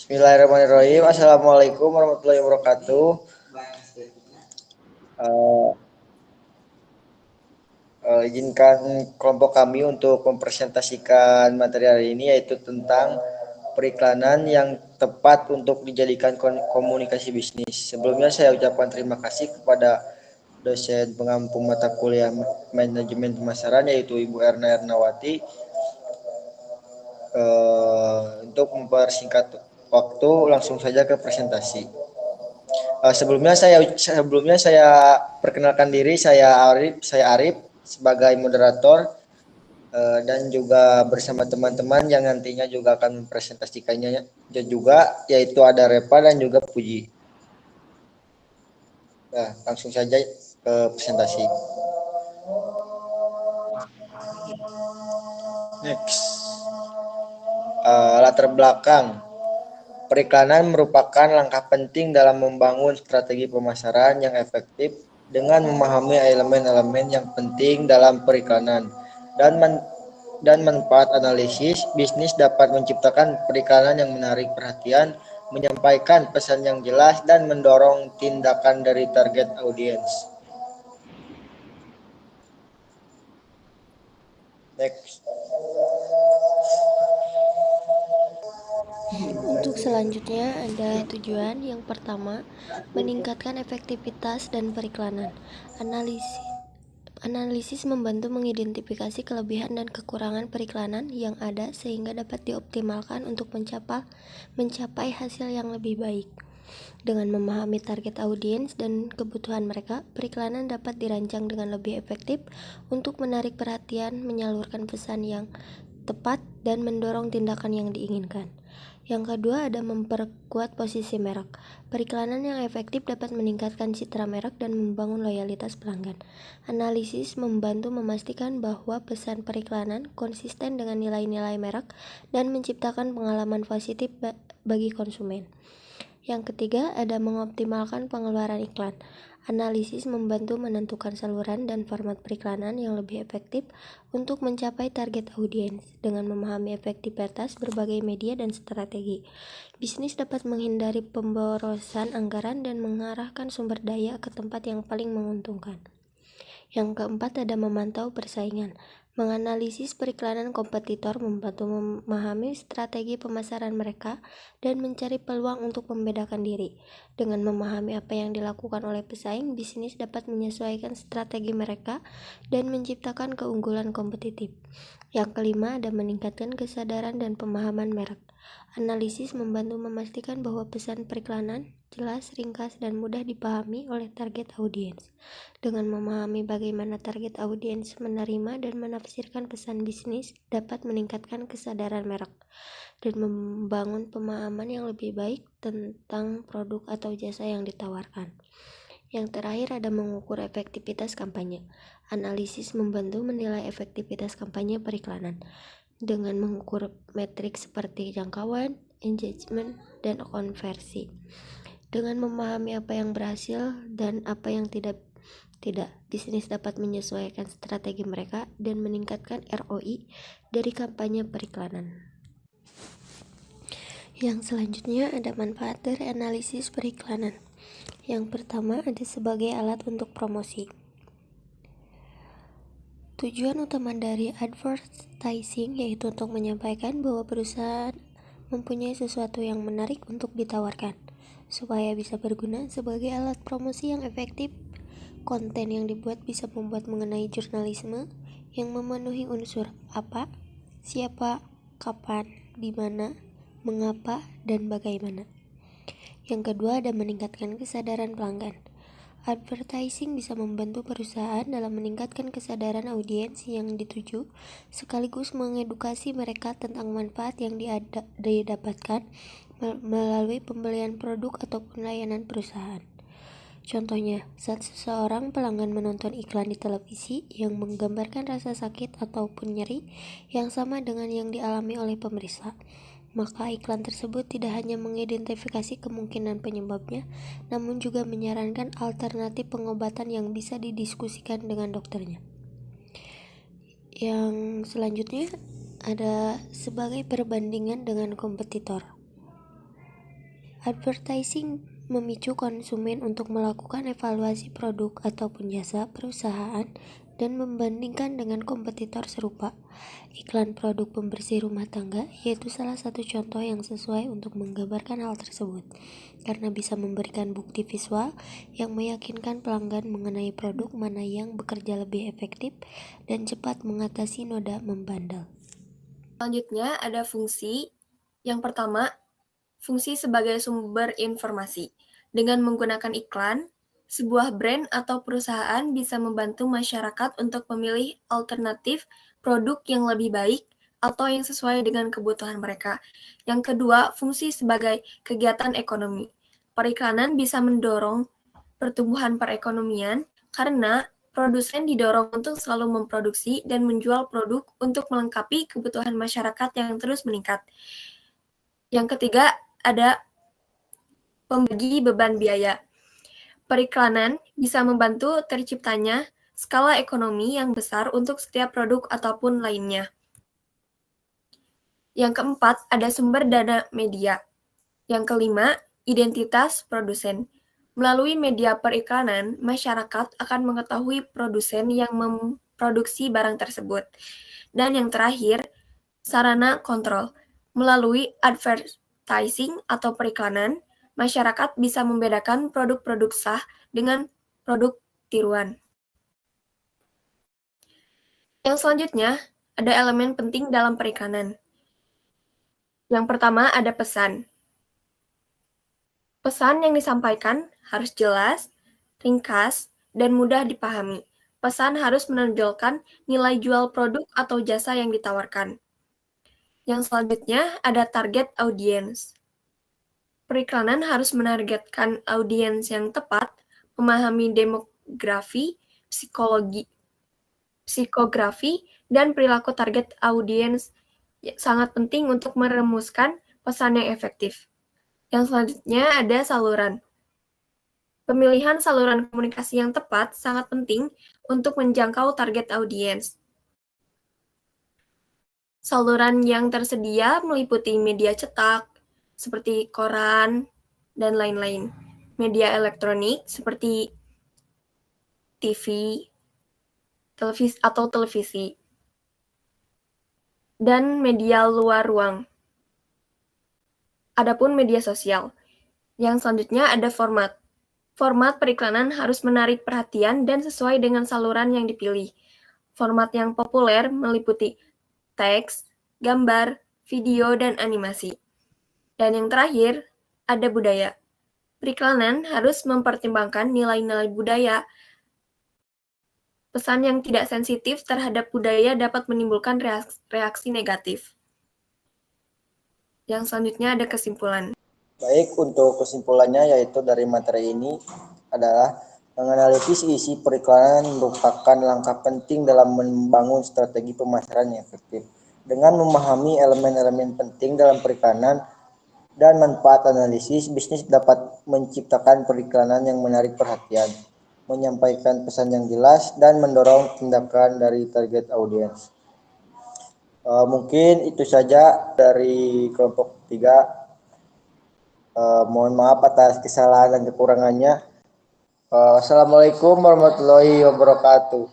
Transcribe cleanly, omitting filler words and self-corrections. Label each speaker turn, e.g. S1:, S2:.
S1: Bismillahirrahmanirrahim. Assalamualaikum warahmatullahi wabarakatuh. Eh, izinkan kelompok kami untuk mempresentasikan materi hari ini yaitu tentang periklanan yang tepat untuk dijadikan komunikasi bisnis. Sebelumnya saya ucapkan terima kasih kepada dosen pengampu mata kuliah manajemen pemasaran yaitu Ibu Erna Ernawati untuk mempersingkat waktu langsung saja ke presentasi. Sebelumnya saya perkenalkan diri, saya Arif sebagai moderator dan juga bersama teman-teman yang nantinya juga akan mempresentasikannya juga, yaitu ada Repa dan juga Puji. Nah, langsung saja ke presentasi. Next. Latar belakang. Periklanan merupakan langkah penting dalam membangun strategi pemasaran yang efektif dengan memahami elemen-elemen yang penting dalam periklanan dan manfaat analisis. Bisnis dapat menciptakan periklanan yang menarik perhatian, menyampaikan pesan yang jelas, dan mendorong tindakan dari target audiens. Next.
S2: Untuk selanjutnya ada tujuan. Yang pertama, meningkatkan efektivitas dan periklanan. Analisis membantu mengidentifikasi kelebihan dan kekurangan periklanan yang ada sehingga dapat dioptimalkan untuk mencapai hasil yang lebih baik. Dengan memahami target audiens dan kebutuhan mereka, periklanan dapat dirancang dengan lebih efektif untuk menarik perhatian, menyalurkan pesan yang tepat, dan mendorong tindakan yang diinginkan. Yang kedua ada memperkuat posisi merek. Periklanan yang efektif dapat meningkatkan citra merek dan membangun loyalitas pelanggan. Analisis membantu memastikan bahwa pesan periklanan konsisten dengan nilai-nilai merek dan menciptakan pengalaman positif bagi konsumen. Yang ketiga ada mengoptimalkan pengeluaran iklan. Analisis membantu menentukan saluran dan format periklanan yang lebih efektif untuk mencapai target audiens. Dengan memahami efektivitas berbagai media dan strategi, bisnis dapat menghindari pemborosan anggaran dan mengarahkan sumber daya ke tempat yang paling menguntungkan. Yang keempat ada memantau persaingan. Menganalisis periklanan kompetitor membantu memahami strategi pemasaran mereka dan mencari peluang untuk membedakan diri. Dengan memahami apa yang dilakukan oleh pesaing, bisnis dapat menyesuaikan strategi mereka dan menciptakan keunggulan kompetitif. Yang kelima ada meningkatkan kesadaran dan pemahaman merek. Analisis membantu memastikan bahwa pesan periklanan jelas, ringkas, dan mudah dipahami oleh target audiens. Dengan memahami bagaimana target audiens menerima dan menafsirkan pesan bisnis dapat meningkatkan kesadaran merek dan membangun pemahaman yang lebih baik tentang produk atau jasa yang ditawarkan. Yang terakhir ada mengukur efektivitas kampanye. Analisis membantu menilai efektivitas kampanye periklanan dengan mengukur metrik seperti jangkauan, engagement, dan konversi. Dengan memahami apa yang berhasil dan apa yang tidak, bisnis dapat menyesuaikan strategi mereka dan meningkatkan ROI dari kampanye periklanan. Yang selanjutnya ada manfaat dari analisis periklanan. Yang pertama ada sebagai alat untuk promosi. Tujuan utama dari advertising yaitu untuk menyampaikan bahwa perusahaan mempunyai sesuatu yang menarik untuk ditawarkan, supaya bisa berguna sebagai alat promosi yang efektif. Konten yang dibuat bisa membuat mengenai jurnalisme yang memenuhi unsur apa, siapa, kapan, di mana, mengapa, dan bagaimana. Yang kedua ada meningkatkan kesadaran pelanggan. Advertising bisa membantu perusahaan dalam meningkatkan kesadaran audiens yang dituju, sekaligus mengedukasi mereka tentang manfaat yang didapatkan melalui pembelian produk ataupun layanan perusahaan. Contohnya, saat seseorang pelanggan menonton iklan di televisi yang menggambarkan rasa sakit ataupun nyeri yang sama dengan yang dialami oleh pemirsa, maka iklan tersebut tidak hanya mengidentifikasi kemungkinan penyebabnya, namun juga menyarankan alternatif pengobatan yang bisa didiskusikan dengan dokternya. Yang selanjutnya ada sebagai perbandingan dengan kompetitor. Advertising memicu konsumen untuk melakukan evaluasi produk ataupun jasa perusahaan dan membandingkan dengan kompetitor serupa. Iklan produk pembersih rumah tangga yaitu salah satu contoh yang sesuai untuk menggambarkan hal tersebut, karena bisa memberikan bukti visual yang meyakinkan pelanggan mengenai produk mana yang bekerja lebih efektif dan cepat mengatasi noda membandel.
S3: Selanjutnya ada fungsi. Yang pertama, fungsi sebagai sumber informasi. Dengan menggunakan iklan, sebuah brand atau perusahaan bisa membantu masyarakat untuk memilih alternatif produk yang lebih baik atau yang sesuai dengan kebutuhan mereka. Yang kedua, fungsi sebagai kegiatan ekonomi. Periklanan bisa mendorong pertumbuhan perekonomian karena produsen didorong untuk selalu memproduksi dan menjual produk untuk melengkapi kebutuhan masyarakat yang terus meningkat. Yang ketiga, ada pembagi beban biaya. Periklanan bisa membantu terciptanya skala ekonomi yang besar untuk setiap produk ataupun lainnya. Yang keempat, ada sumber dana media. Yang kelima, identitas produsen. Melalui media periklanan, masyarakat akan mengetahui produsen yang memproduksi barang tersebut. Dan yang terakhir, sarana kontrol. Melalui advertising atau periklanan, masyarakat bisa membedakan produk-produk sah dengan produk tiruan. Yang selanjutnya, ada elemen penting dalam periklanan. Yang pertama ada pesan. Pesan yang disampaikan harus jelas, ringkas, dan mudah dipahami. Pesan harus menonjolkan nilai jual produk atau jasa yang ditawarkan. Yang selanjutnya ada target audience. Periklanan harus menargetkan audiens yang tepat, memahami demografi, psikografi, dan perilaku target audiens. Sangat penting untuk merumuskan pesan yang efektif. Yang selanjutnya ada saluran. Pemilihan saluran komunikasi yang tepat sangat penting untuk menjangkau target audiens. Saluran yang tersedia meliputi media cetak, seperti koran, dan lain-lain. Media elektronik seperti TV, televisi, dan media luar ruang. Adapun media sosial. Yang selanjutnya ada format. Format periklanan harus menarik perhatian dan sesuai dengan saluran yang dipilih. Format yang populer meliputi teks, gambar, video, dan animasi. Dan yang terakhir, ada budaya. Periklanan harus mempertimbangkan nilai-nilai budaya. Pesan yang tidak sensitif terhadap budaya dapat menimbulkan reaksi negatif. Yang selanjutnya ada kesimpulan.
S1: Baik, untuk kesimpulannya yaitu dari materi ini adalah menganalisis isi periklanan merupakan langkah penting dalam membangun strategi pemasaran yang efektif. Dengan memahami elemen-elemen penting dalam periklanan dan manfaat analisis, bisnis dapat menciptakan periklanan yang menarik perhatian, menyampaikan pesan yang jelas, dan mendorong tindakan dari target audiens. Mungkin itu saja dari kelompok 3. Mohon maaf atas kesalahan dan kekurangannya. Assalamualaikum warahmatullahi wabarakatuh.